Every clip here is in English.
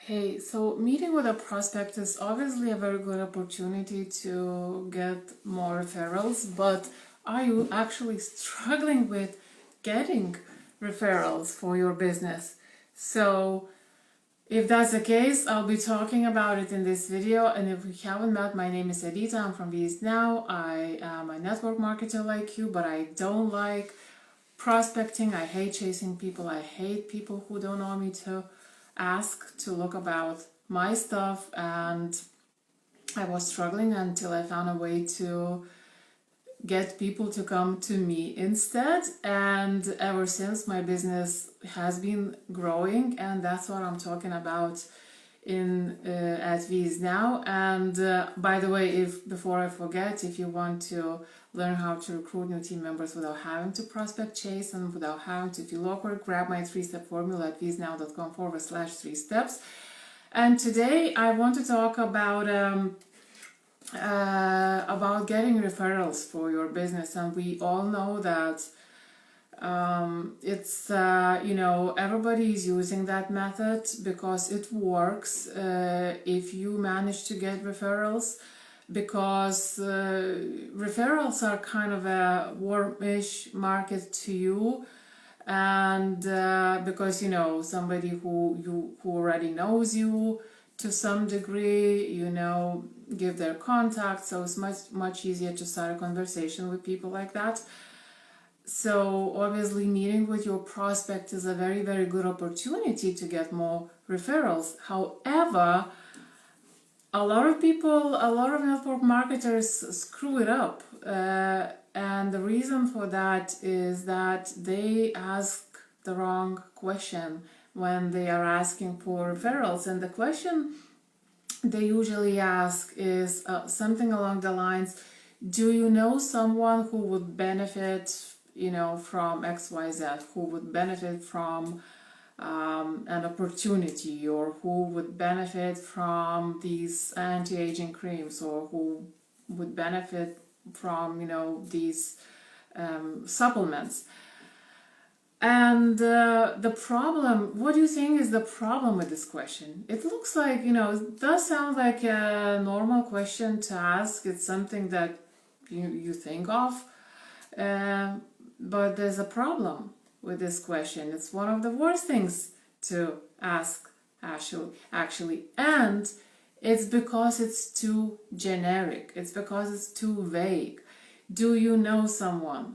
Hey, so meeting with a prospect is obviously a very good opportunity to get more referrals, but are you actually struggling with getting referrals for your business? So, if that's the case, I'll be talking about it in this video. And if we haven't met, my name is Edita. I'm from VIE Now. I am a network marketer like you, but I don't like prospecting. I hate chasing people. I hate people who don't know me to ask to look about my stuff, and I was struggling until I found a way to get people to come to me instead, and ever since my business has been growing, and that's what I'm talking about in at VIE Now. And by the way, if before I forget, if you want to learn how to recruit new team members without having to prospect chase and without having to feel awkward, grab my 3-step formula at viesnow.com/3 steps. And today I want to talk about getting referrals for your business. And we all know that it's everybody is using that method because it works if you manage to get referrals, because referrals are kind of a warmish market to you, and because somebody who already knows you to some degree, give their contact, so it's much easier to start a conversation with people like that. So obviously meeting with your prospect is a very, very good opportunity to get more referrals. However, a lot of network marketers screw it up. And the reason for that is that they ask the wrong question when they are asking for referrals. And the question they usually ask is something along the lines, do you know someone who would benefit from XYZ, who would benefit from an opportunity, or who would benefit from these anti-aging creams, or who would benefit from these supplements. And the problem, what do you think is the problem with this question? It looks like, it does sound like a normal question to ask. It's something that you think of. But there's a problem with this question. It's one of the worst things to ask, actually. And it's because it's too generic. It's because it's too vague. Do you know someone?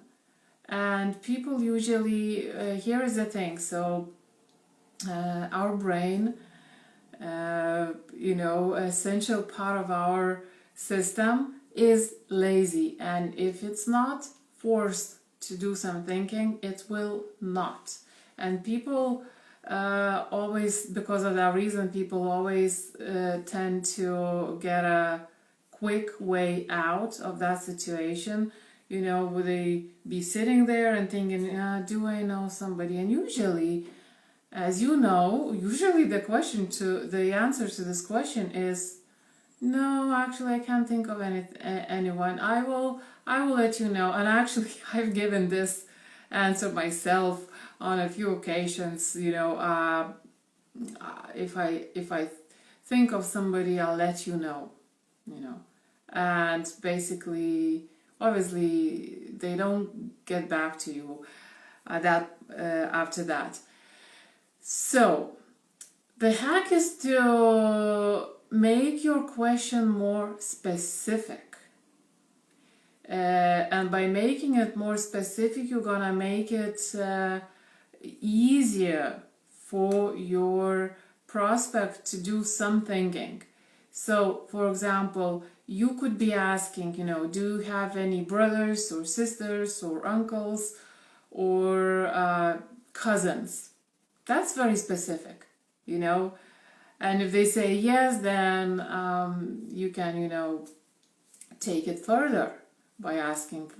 And people usually, here is the thing. So our brain, essential part of our system is lazy. And if it's not forced to do some thinking, it will not. And people always, because of that reason, people always tend to get a quick way out of that situation. Would they be sitting there and thinking, do I know somebody? And usually, as you know, the answer to this question is, no, actually I can't think of anyone. I will let you know. And actually I've given this answer myself on a few occasions. If I think of somebody, I'll let you know. And basically, obviously they don't get back to you after that. So the hack is to make your question more specific. And by making it more specific, you're gonna make it easier for your prospect to do some thinking. So, for example, you could be asking, do you have any brothers or sisters or uncles or cousins? That's very specific, And if they say yes, then you can, take it further by asking,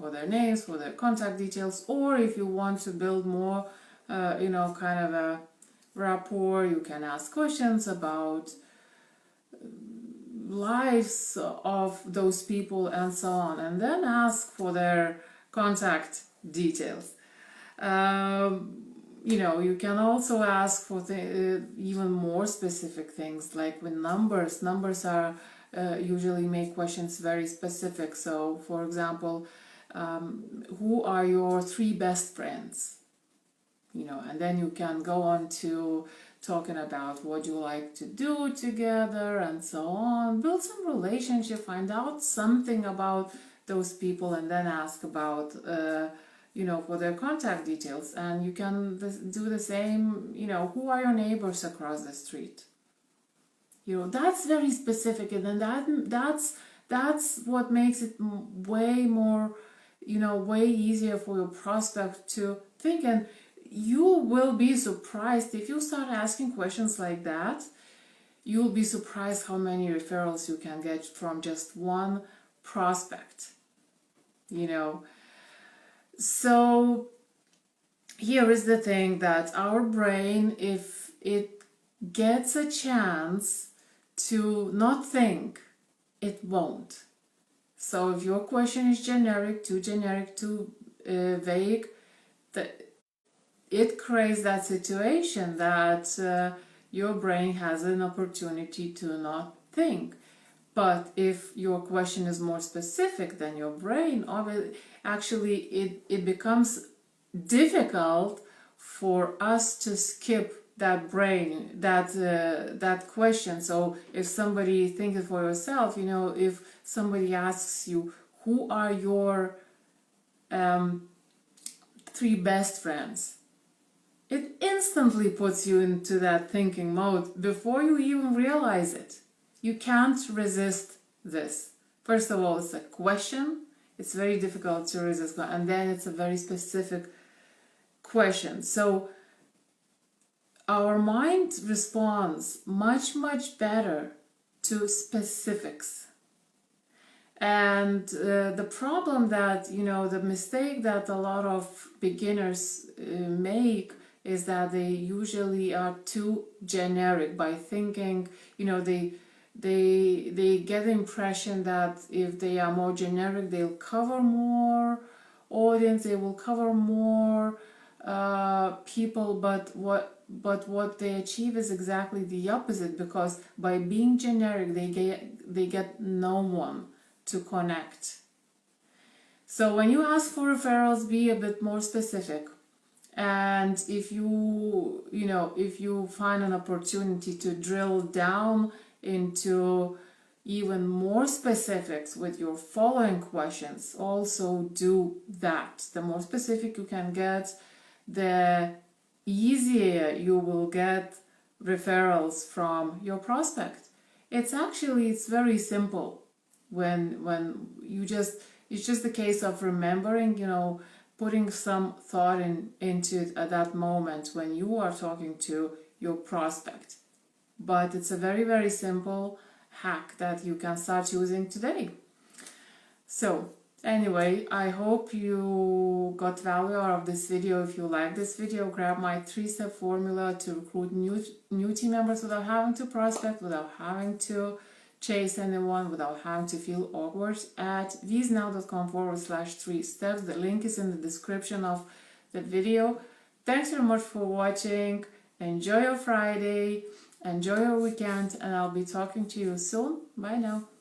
for their names, for their contact details. Or if you want to build more, kind of a rapport, you can ask questions about lives of those people and so on, and then ask for their contact details. you can also ask for even more specific things, like with numbers. Numbers are usually make questions very specific. So, for example, who are your 3 best friends? And then you can go on to talking about what you like to do together and so on. Build some relationship, find out something about those people, and then ask about for their contact details. And you can do the same, who are your neighbors across the street? That's very specific, and then that's what makes it way more, way easier for your prospect to think. And you will be surprised if you start asking questions like that. You'll be surprised how many referrals you can get from just one prospect. So here is the thing, that our brain, if it gets a chance to not think, it won't. So if your question is generic, too vague, it creates that situation that your brain has an opportunity to not think. But if your question is more specific, then your brain, actually, it becomes difficult for us to skip that question. So if somebody, think it for yourself, if somebody asks you, who are your 3 best friends? It instantly puts you into that thinking mode before you even realize it. You can't resist this. First of all, it's a question. It's very difficult to resist. And then it's a very specific question. So our mind responds much, much better to specifics. And the problem that, the mistake that a lot of beginners make is that they usually are too generic by thinking, they get the impression that if they are more generic, they'll cover more audience, they will cover more people, but what they achieve is exactly the opposite, because by being generic, they get no one to connect. So when you ask for referrals, be a bit more specific. And if you find an opportunity to drill down into even more specifics with your following questions, also do that. The more specific you can get, the easier you will get referrals from your prospect. It's very simple when it's just a case of remembering, putting some thought into it at that moment when you are talking to your prospect. But it's a very, very simple hack that you can start using today. So anyway, I hope you got value out of this video. If you like this video, grab my 3-step formula to recruit new team members without having to prospect, without having to chase anyone, without having to feel awkward, at viesnow.com/3 steps. The link is in the description of the video. Thanks very much for watching. Enjoy your Friday, enjoy your weekend, and I'll be talking to you soon. Bye now.